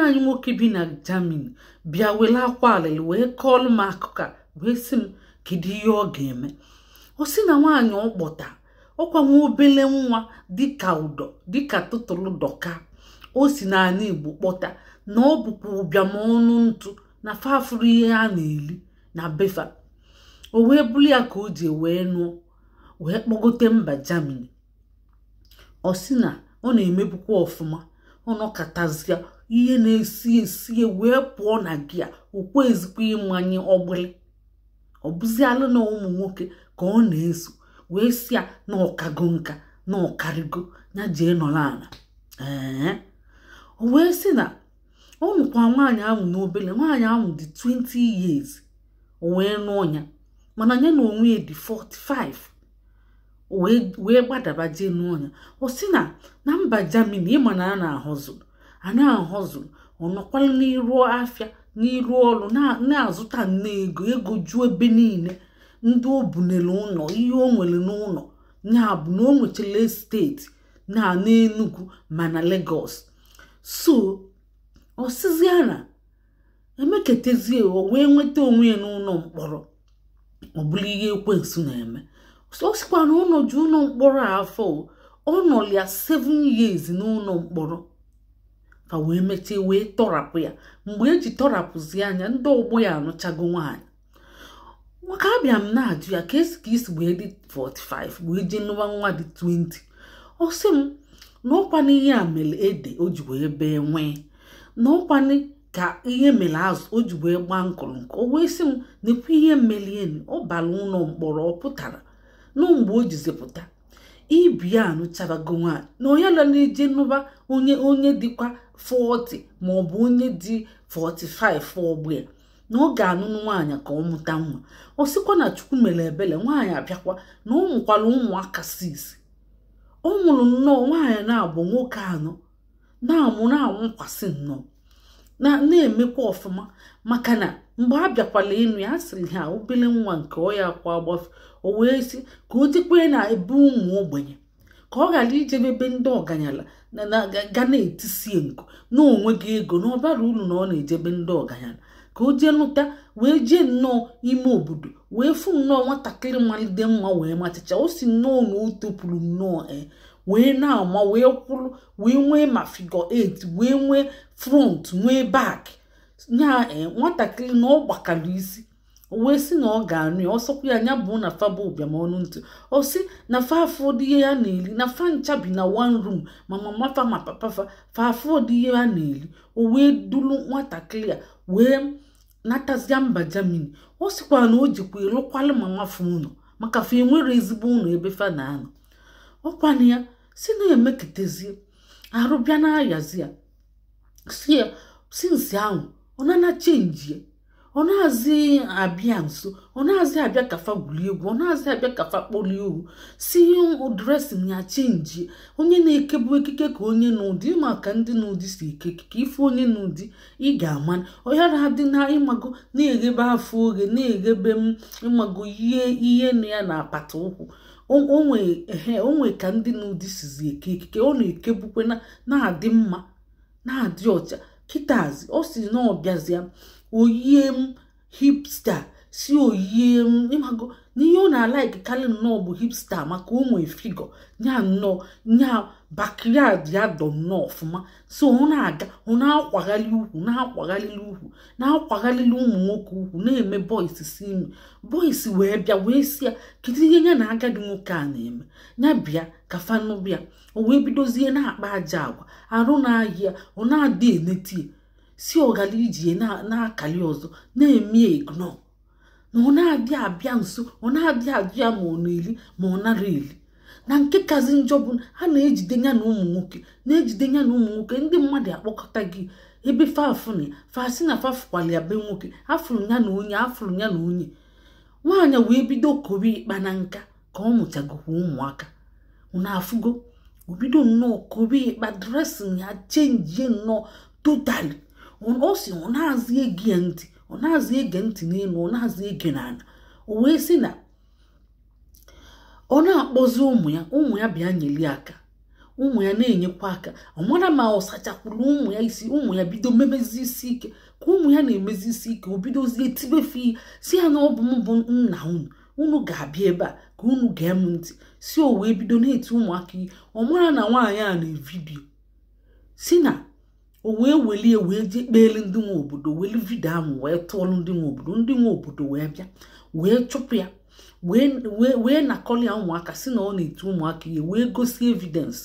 anyị nwoke bi na Germany bịa wele akwa alili wee kọọlụ m akụkọ wee sị m kedu ihe ọ ga-eme. Ọ sị na nwaanyị ọ kpọta ọkwa nwa obele nwa dịka ụdọ dịka tụtụrụ dọka o si n'ala Igbo kpọta na ọ bụkwa ụbịam ọnụ ntụ na fafuru ihe a na-eli na befa. O wee bụrụ ya ka o ji wee nụọ wee kpọgote mba Germany. Ọ sị na ọ na-emebukwa ọfụma ọ nọkọtazịa ihe na-esi wee pụọ na gị a okwe ezikwa ịmanye ọgbụlị. Ọ bụzialụ na ụmụ nwoke ka ọ na-eso wee si ya na ọkago nka na ọkarịgo ya jee nọrọ ala. O wee sị na ọ nụkwa nwaanyị ahụ n'obele nwaanyị ahụ dị 20 years o wee nụọ ya mana ya na onwe ya dị 45 wee gbadaba jee nụọ ya. Ọ sị na mba Germany ịma na a na-ahọzụ ọ nọkwala n'iru afịa n'iru ọrụ na-azụta ego juo ebe niile ndị o bunere ụlọ ihe o nwere n'ụlọ ya bụ na o nwechara steeti na n'Enugu ma na Lagos. So ọ sịzịa na emeketezie o wee nweta onwe ya n'ụlọ mkpọrọ ọ bụrụ ihe ekwensu na-eme. O sikwa na ụlọ ji ụlọ mkpọrọ afọ ọ nọ ya 7 years n'ụlọ mkpọrọ ka wee mechie wee tọrapụ ya. Mgbe eji tọrapụzi anya ndị ọgbọ ya anụchago nwaanyị maka abịa m na-ajụ ya ka isi wee dị 45 wee jee nụwa nwa dị 20. Ọ sị m na ọkwana ihe a mere ede o ji wee bee nwee na ọkwana ka ihe mere azụ o ji wee gbaa nkụrụ nke o wee sị m nekwa ihe melieni ọ bara ụlọ mkpọrọ ọ pụtara na mgbe o jizipụta ibi ya anụchabago nwaanyị na onye la na-eje nụba onye dịkwa 40 maọbụ onye dị 45 ọgbụ ya na ọ ga-anụnụ nwaanyị ka ọ mụta nwa. Ọ sịkwa na Chukwu mere ebele nwaanyị abịakwa na ọ mụkwara ụmụaka 6. Ọ mụrụ nnọọ nwaanyị na-abụ nwoke anọ na-anwụkwasị nnọọ na-emekwa ọfụma maka na mgbe a bịakwala ịnụ ya asịrị ha obele nwa nke ọ ya akwa agbafe. O wee sị ka o jekwe na ebe ụmụ ogbenye ka ọ ghara ijebe ebe ndị ọganyala ga na-etisie nku na onweghị ego na ọbara uru na ọ na-ejebe ndị ọganyala ka o jee lụta wee jee nnọọ ime obodo wee fụ nnọọ nwatakịrị malide mma wee machicha o si nnọọ na o topụrụ nnọọ wee na-ama wee kwụrụ wee nwee ma figure 8 wee nwee front nwee back nya nwatakịrị na ọ gbakara isi. O wee sị na ọ ga-anụ ya ọsọkwa ya anya bụ na fa bụ ụbịam ọnụ ntụ. Ọ sị na fa afọdụ ihe ya na-eli na fa ncha bi na 1 room ma mama fa ma papa fa afọdụ ihe ya na-eli. O wee dulu nwatakịrị ya wee natazia mba Germany. Ọ sịkwa na o jikwa ịlụkwalụ mama fa ụlọ maka fa enwere ezigbo ụlọ ebe fa na-anọ. Ọkwana ya si na-emeketezie arụ bịa na-ayazi ya si nsị ahụ ọ na chenji ọ na-azị abịa nso ọ na-azị abịa kafa gwuri egwu ọ na-azị abịa kafa kpọli ohu si dresin ya chenji. Onye na-ekebu ekike ka onye n'ụdị maka ndị n'ụdị si eke ka ife onye n'ụdị ị ga-ama ọhịara adị na ịmago na-eghebe afọ oge na-eghebe ịmago ihe na ya na apata ụkwụ. Onwe ka ndị n'ụdị sizi eke ekike ọ na-ekebukwe na-adị mma na-adị ọcha kịtazi. Ọ si na ọbịazịa oyie m hipster si oyie m ịmago n'ihe ọ na-alaiki karị nnọọ bụ hipster maka o nwee figo nya nnọọ nya backyard ya dọ nnọọ ọfụma. So ọ na-aga ọ na-akwaghalị ukwu na-akwaghalịlị ụmụ nwoke ukwu na-eme boys si ime boys wee bịa wee si ya kedu ihe ya na agadi nwoke a na-eme ya bịa ka fanụ bịa. O wee bidozie na-akpa aja agwa arụ na-ahịa ọ na-adị enetie si ọgala iji na-akali ọzọ na-eme igno na ọ na-adị abịa nso ọ na-adị ajụ ya ma ọ na-eli ma ọ nara eli. Na nke kazi njọ bụ ha na-ejide ya na ụmụ nwoke ndị mmadụ akpọkọta gị ebe fafụna fasị na fafụkwala ya be nwoke afụrụ ya na onye nwaanyị wee bido kobe ịkpa na nka ka ọ mụchagokwa ụmụaka. Unu afụgo obido nnọọ kobe ịkpa dresin ya chenjie nnọọ totally. Ọ si ọ na-azị ege ntị n'elu ọ na-azị ege n'ala. O wee sị na ọ na-akpọzi ụmụ ya bịa nyeli aka ụmụ ya na-enyekwa aka ọmara ma ọ sachakwuru ụmụ ya isi ụmụ ya bido memezi isi ike ka ụmụ ya na-emezi isi ike o bidozie tibefe si ya na ọ bụ m bụ nna unu ga-abịa ebe a ka unu gee m ntị si o wee bido na-eti ụmụaka ihe ọmara na nwaanyị a na-evidio si na o wee welie wee je kpeele ndị nwe obodo weli vidio ahụ wee tụọlụ ndị nwe obodo wee bịa wee chụpụ ya wee nakọli ya ụmụaka si na ọ na-eti ụmụaka ihe wee gosi evidence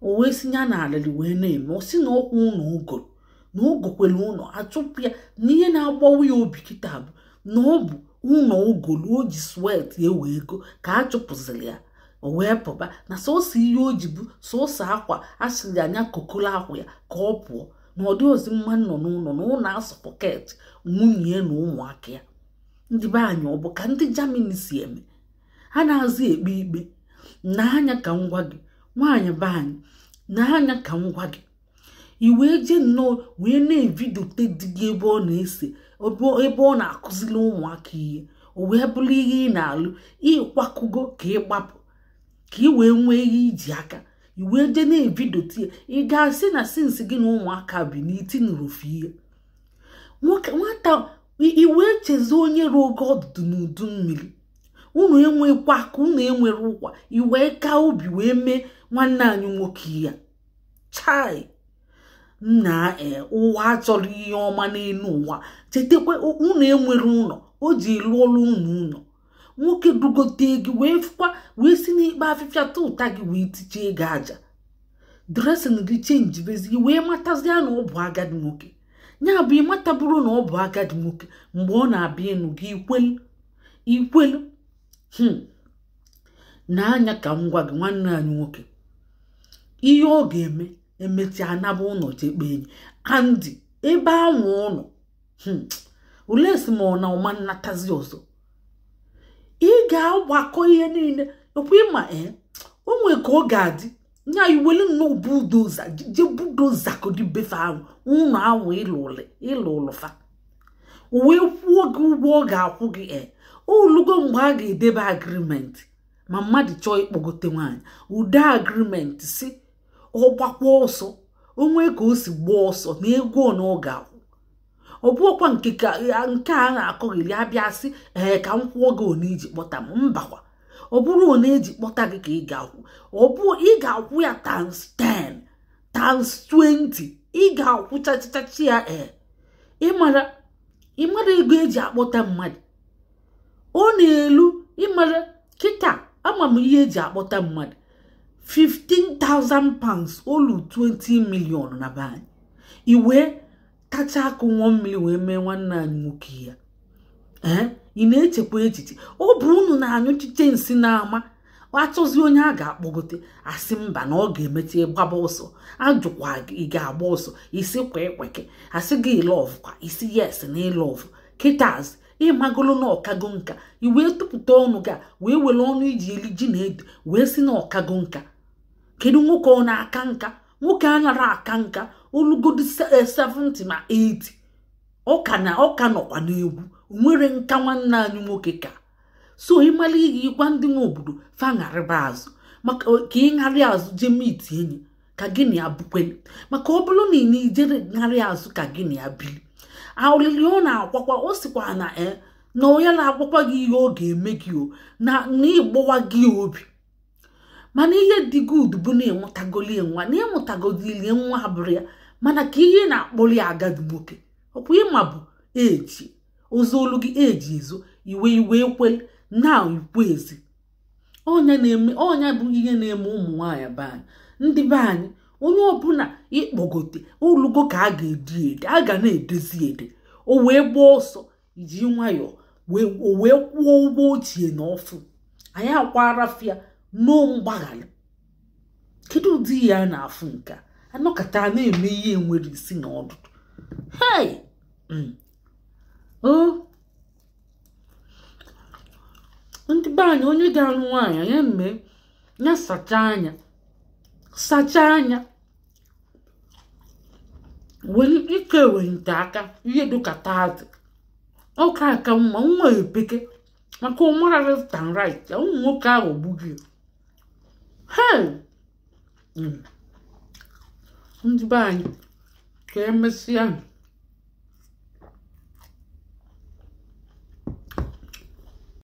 o wee si ya na alịrị wee na-eme o si na ọkwụ ụlọ ụgọrọ na ogokwele ụlọ achụpụ ya na ihe na-agbawa ya obi kịta bụ na ọ bụ ụlọ ụgọrọ o ji swet ewe ego ka a chụpụziri ya o wee pụba na sọsọ ihe o ji bụ sọsọ akwa asịrị anya kokolo akwa ya ka ọ pụọ na ọ dị ozi mma nọ n'ụlọ na ụlọ asụ pọket nwunye ya na ụmụaka ya ndị be anyị ọ bụ ka ndị Germany si eme ha na-azụ ekpe ikpe n'anya ka ngwa gị nwaanyị be anyị n'anya ka ngwa gị iwee je nnọọ wee na-evidote dị gị ebe ọ na-ese ebe ọ na-akụziri ụmụaka ihe o wee bụrụ ihe ị na-alụ ịkwakugo ka ị gbapụ ka ị wee nwee ihe iji aka iwee je na-evidote ya ị ga-asị na sinsi gị na ụmụaka bi n'itinụrụfe ihe nwata iwee chezie onye ruo oge ọdụdụ n'udu mmiri unu enwekwa aka unu enwere ụkwa iwee ka obi wee mee nwanne anyị nwoke ya chai nna ụwa achọrọ ihe ọma n'elu ụwa chetakwa unu enwere ụlọ o ji lụọlụ ụlọ nwoke dugote gị wee fụkwa wee si n'ikpe afịfịa tụ ụta gị wee tichie gị aja dresin gị chenji bezi gị wee matazia na ọ bụ agadi nwoke ya bụ ịmata bụrụ na ọ bụ agadi nwoke mgbe ọ na-abịa ịnụ gị ikwelu n'anya ka ngwa gị nwanne anyị nwoke ihe ọ ga-eme emechi anaba ụlọ chekpe enyi andị ebe anwụ ụlọ olesi ma ọ na ọma nnatazi ọzọ ị ga-agbakọ ihe niile ekwe ịma onwe ka ọ ga-adị nya iwelu nnọọ budoza je budoza kodibefe ahụ ụlọ ahụ ịlụlụfa wee kwuo gị ụgwọ ọ ga-akwụ gị olugo mgbe a ga-edebe agrimenti ma mmadụ chọọ ịkpọgote nwaanyị ude agrimenti si ọ gbakwa ọsọ onwe ka o si gbaa ọsọ na ego na ọ ga-akwụ ọ bụkwa nke a na-akọghịrị abịa sị ka m kwụọ gị one iji kpọta m mbakwa ọ bụrụ one eji kpọta gị ka ị ga-akwụ ọ bụ ị ga-akwụ ya times 10 times 20 ị ga-akwụ chachachachi ya ịmara ego eji akpọta mmadụ ọ na-elu ịmara kịta ama m ihe eji akpọta mmadụ 15,000 pounds olu 20 million na be anyị iwe tacha akụ nwa mmiri wee mee nwanne anyị nwoke ya ị na-echekwa echiche ọ bụ unu na-anyụchiche nsị n'ama achọzi onye a ga-akpọgote asị mba na ọ ga-emechi gbaba ọsọ ajụkwa ị ga-agba ọsọ isi kwa ekweke asị gị lọvụ kwa isi yes na ịlọvụ kịtaz ịmagolo na ọkago nka iwee tụpụta ọnụ ga wee were ọnụ iji eli ji na ede wee si na ọkago nka kedu nwoke ọ na-aka nka nwoke anara aka nka olugodi 70 ma 80 ọka nọkwa n'egwu nwere nka nwanne anyị nwoke ka so ịmala ihe ịgwa ndị nwe obodo faṅarịba azụ maka ka ị ṅarị azụ jee miti enyi ka gị na ya bukwele maka ọ bụrụ na ị na-ijere ṅarị azụ ka gị na ya bili olili ọ na-akwakwa o sikwa na na onye na-agwakwa gị ihe ọ ga-eme gị o na ịgbawa gị obi mana ihe dị good bụ na ịmụtagoli nwa na ịmụtagodili nwa abụrụ ya mana ka ihe na-akpọli agadi nwoke ọkwa ịma bụ eji ozu olu gị eji ezo iwe ekwele na ikwu ezi ọnya bụ ihe na-eme ụmụ nwaanyị be anyị ndị be anyị onye ọbụla ịkpọgote olugo ka a ga-edi ede a ga na-edezi ede o wee gbaa ọsọ iji nwayọọ o wee kwụọ ụgwọ ochie na ọfụ anyị akwarafịa n'o mgbaghara kedu ụdị ya na-afụ nka anọkọta na-eme ihe enwere isi na ọdụdụ ndị be anyị onye ga-alụ nwaanyị ya mee ya sacha anya were ike ewente aka ihe dịka taazị ọka aka mma nwa epeke maka ụmara left and right ya ụmụ nwoke ahụ gbughị Hey! Ndị be anyị ka emesịa